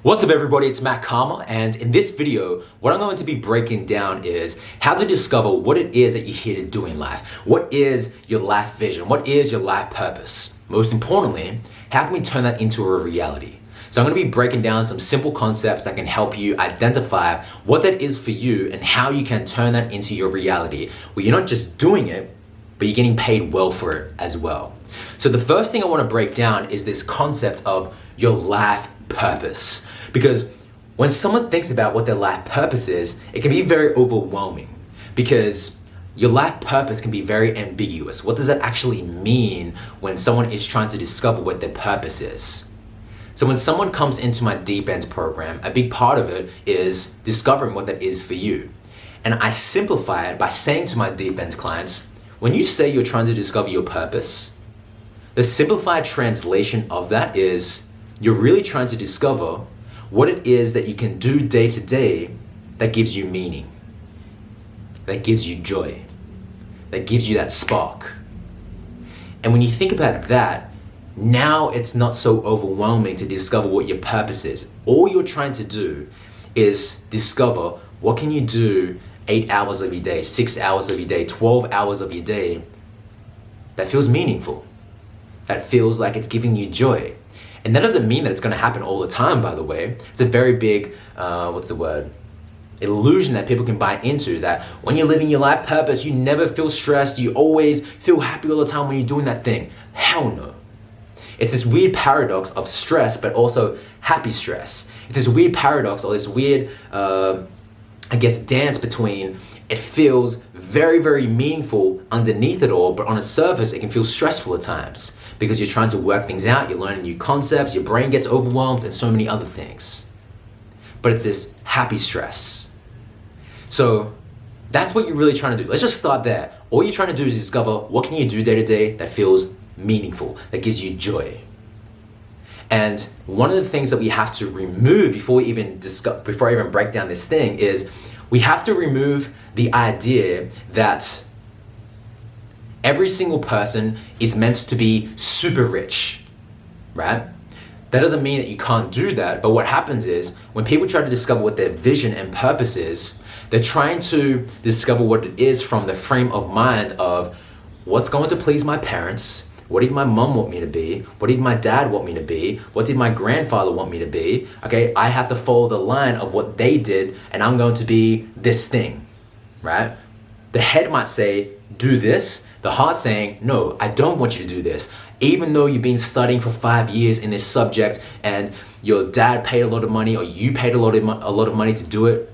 What's up everybody, it's Cama, and in this video, what I'm going to be breaking down is how to discover what it is that you're here to do in life. What is your life vision? What is your life purpose? Most importantly, how can we turn that into a reality? So I'm going to be breaking down some simple concepts that can help you identify what that is for you and how you can turn that into your reality, where you're not just doing it, but you're getting paid well for it as well. So the first thing I want to break down is this concept of your life purpose. Because when someone thinks about what their life purpose is, it can be very overwhelming because your life purpose can be very ambiguous. What does that actually mean when someone is trying to discover what their purpose is? So when someone comes into my Deep Ends program, a big part of it is discovering what that is for you. And I simplify it by saying to my Deep Ends clients, when you say you're trying to discover your purpose, the simplified translation of that is you're really trying to discover what it is that you can do day to day that gives you meaning, that gives you joy, that gives you that spark. And when you think about that, now it's not so overwhelming to discover what your purpose is. All you're trying to do is discover what can you do 8 hours of your day, 6 hours of your day, 12 hours of your day that feels meaningful, that feels like it's giving you joy. And that doesn't mean that it's going to happen all the time, by the way. It's a very big, illusion that people can buy into, that when you're living your life purpose, you never feel stressed, you always feel happy all the time when you're doing that thing. Hell no. It's this weird paradox of stress, but also happy stress. It's this weird paradox or this weird, dance between it feels very, very meaningful underneath it all, but on the surface, it can feel stressful at times because you're trying to work things out, you're learning new concepts, your brain gets overwhelmed, and so many other things. But it's this happy stress. So that's what you're really trying to do. Let's just start there. All you're trying to do is discover what can you do day to day that feels meaningful, that gives you joy. And one of the things that we have to remove before I even break down this thing is we have to remove the idea that every single person is meant to be super rich, right? That doesn't mean that you can't do that, but what happens is when people try to discover what their vision and purpose is, they're trying to discover what it is from the frame of mind of what's going to please my parents, what did my mom want me to be, what did my dad want me to be, what did my grandfather want me to be, okay? I have to follow the line of what they did and I'm going to be this thing, right? The head might say, do this. The heart saying, no, I don't want you to do this. Even though you've been studying for 5 years in this subject and your dad paid a lot of money or you paid a lot of money to do it,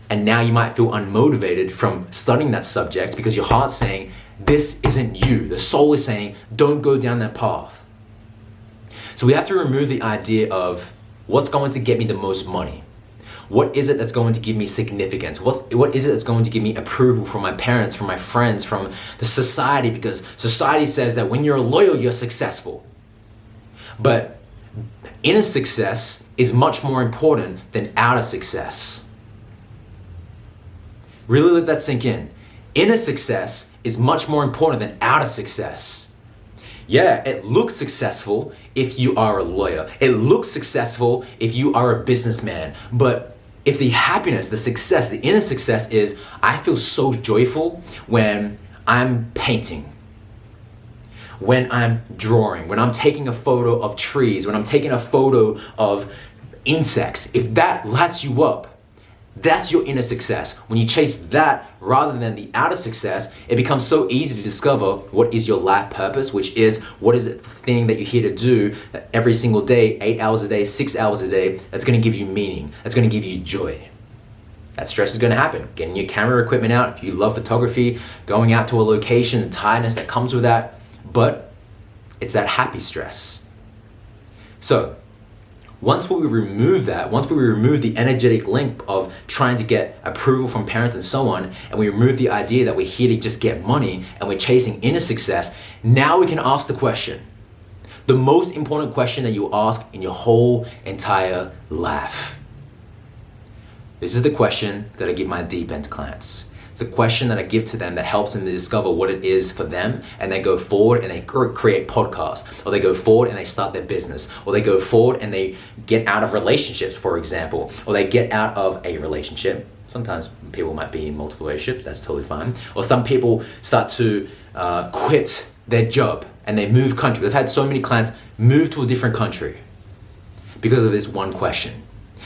and now you might feel unmotivated from studying that subject because your heart's saying, this isn't you. The soul is saying, don't go down that path. So we have to remove the idea of what's going to get me the most money. What is it that's going to give me significance? What is it that's going to give me approval from my parents, from my friends, from the society? Because society says that when you're loyal, you're successful. But inner success is much more important than outer success. Really let that sink in. Inner success is much more important than outer success. Yeah, it looks successful if you are a lawyer. It looks successful if you are a businessman. But if the happiness, the success, the inner success is, I feel so joyful when I'm painting, when I'm drawing, when I'm taking a photo of trees, when I'm taking a photo of insects, if that lights you up, that's your inner success. When you chase that rather than the outer success, it becomes so easy to discover what is your life purpose, which is what is it the thing that you're here to do every single day, 8 hours a day, 6 hours a day, that's going to give you meaning, that's going to give you joy. That stress is going to happen. Getting your camera equipment out, if you love photography, going out to a location, the tiredness that comes with that, but it's that happy stress. So once we remove that, once we remove the energetic link of trying to get approval from parents and so on, and we remove the idea that we're here to just get money and we're chasing inner success, now we can ask the question, the most important question that you ask in your whole entire life. This is the question that I give my Deep End clients. It's a question that I give to them that helps them to discover what it is for them, and they go forward and they create podcasts, or they go forward and they start their business, or they go forward and they get out of relationships, for example, or they get out of a relationship. Sometimes people might be in multiple relationships, that's totally fine. Or some people start to quit their job and they move country. We've had so many clients move to a different country because of this one question.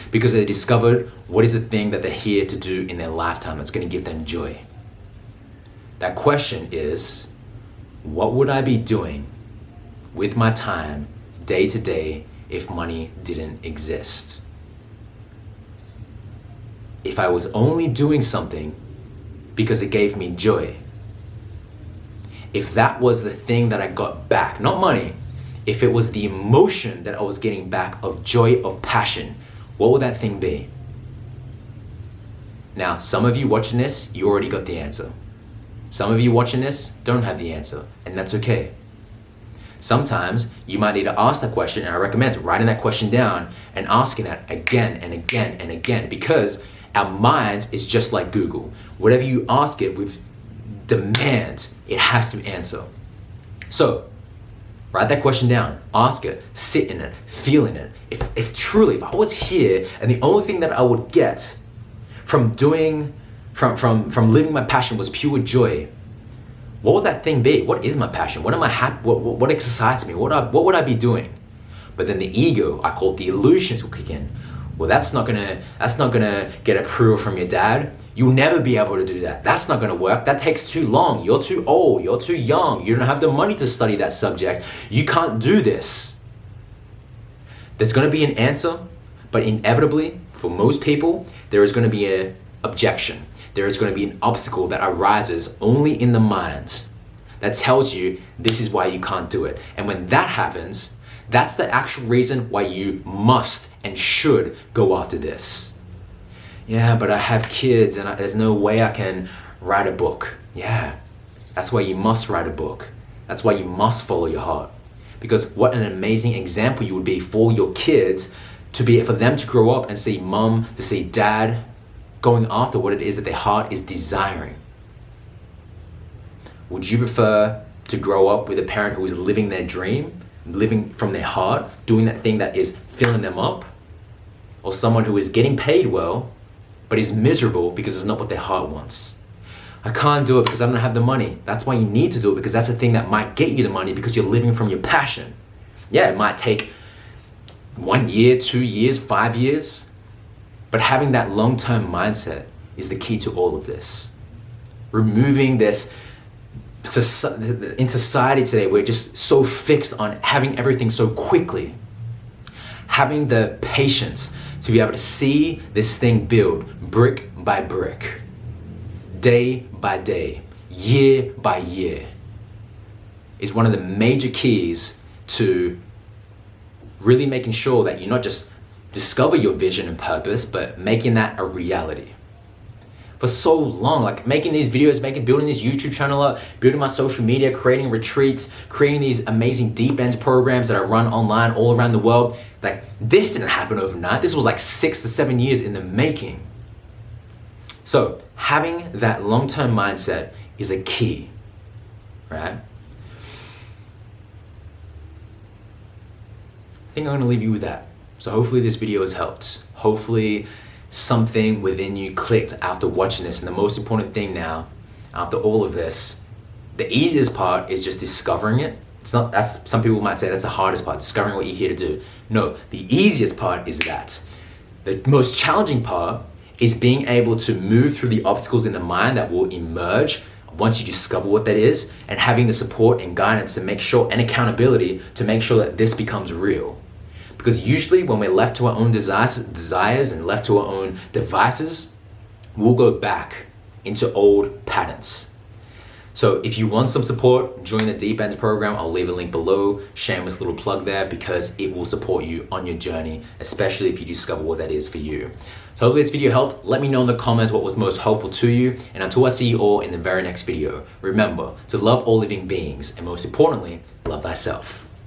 Because they discovered what is the thing that they're here to do in their lifetime that's going to give them joy. That question is, what would I be doing with my time day to day if money didn't exist? If I was only doing something because it gave me joy. If that was the thing that I got back, not money, if it was the emotion that I was getting back of joy, of passion, what would that thing be? Now, some of you watching this, you already got the answer. Some of you watching this don't have the answer, and that's okay. Sometimes you might need to ask that question, and I recommend writing that question down and asking that again and again and again, because our mind is just like Google. Whatever you ask it with demand, it has to answer. So, write that question down, ask it, sit in it, feel in it. If truly, if I was here and the only thing that I would get from living my passion was pure joy, what would that thing be? What is my passion? What am I happy? What excites me? What would I be doing? But then the ego, I call it the illusions, will kick in. Well, that's not gonna get approval from your dad. You'll never be able to do that. That's not gonna work. That takes too long. You're too old. You're too young. You don't have the money to study that subject. You can't do this. There's gonna be an answer, but inevitably, for most people, there is gonna be an objection. There is gonna be an obstacle that arises only in the mind that tells you this is why you can't do it. And when that happens, that's the actual reason why you must and should go after this. Yeah, but I have kids and there's no way I can write a book. Yeah, that's why you must write a book. That's why you must follow your heart. Because what an amazing example you would be for your kids for them to grow up and see mom, to see dad going after what it is that their heart is desiring. Would you prefer to grow up with a parent who is living their dream, living from their heart, doing that thing that is filling them up? Or someone who is getting paid well, but is miserable because it's not what their heart wants? I can't do it because I don't have the money. That's why you need to do it, because that's the thing that might get you the money, because you're living from your passion. Yeah, it might take 1 year, 2 years, 5 years, but having that long-term mindset is the key to all of this. Removing this, in society today, we're just so fixed on having everything so quickly. Having the patience to be able to see this thing build brick by brick, day by day, year by year, is one of the major keys to really making sure that you not just discover your vision and purpose, but making that a reality. For so long, like making these videos, building this YouTube channel up, building my social media, creating retreats, creating these amazing deep end programs that I run online all around the world. Like, this didn't happen overnight. This was like 6 to 7 years in the making. So having that long-term mindset is a key, right? I think I'm gonna leave you with that. So hopefully this video has helped. Hopefully something within you clicked after watching this. And the most important thing now, after all of this, the easiest part is just discovering it. It's not, that's, some people might say that's the hardest part, discovering what you're here to do. No, the easiest part is that. The most challenging part is being able to move through the obstacles in the mind that will emerge once you discover what that is, and having the support and guidance to make sure, and accountability to make sure that this becomes real. Because usually when we're left to our own desires and left to our own devices, we'll go back into old patterns. So if you want some support, join the Deep Ends program. I'll leave a link below, shameless little plug there, because it will support you on your journey, especially if you discover what that is for you. So hopefully this video helped. Let me know in the comments what was most helpful to you. And until I see you all in the very next video, remember to love all living beings, and most importantly, love thyself.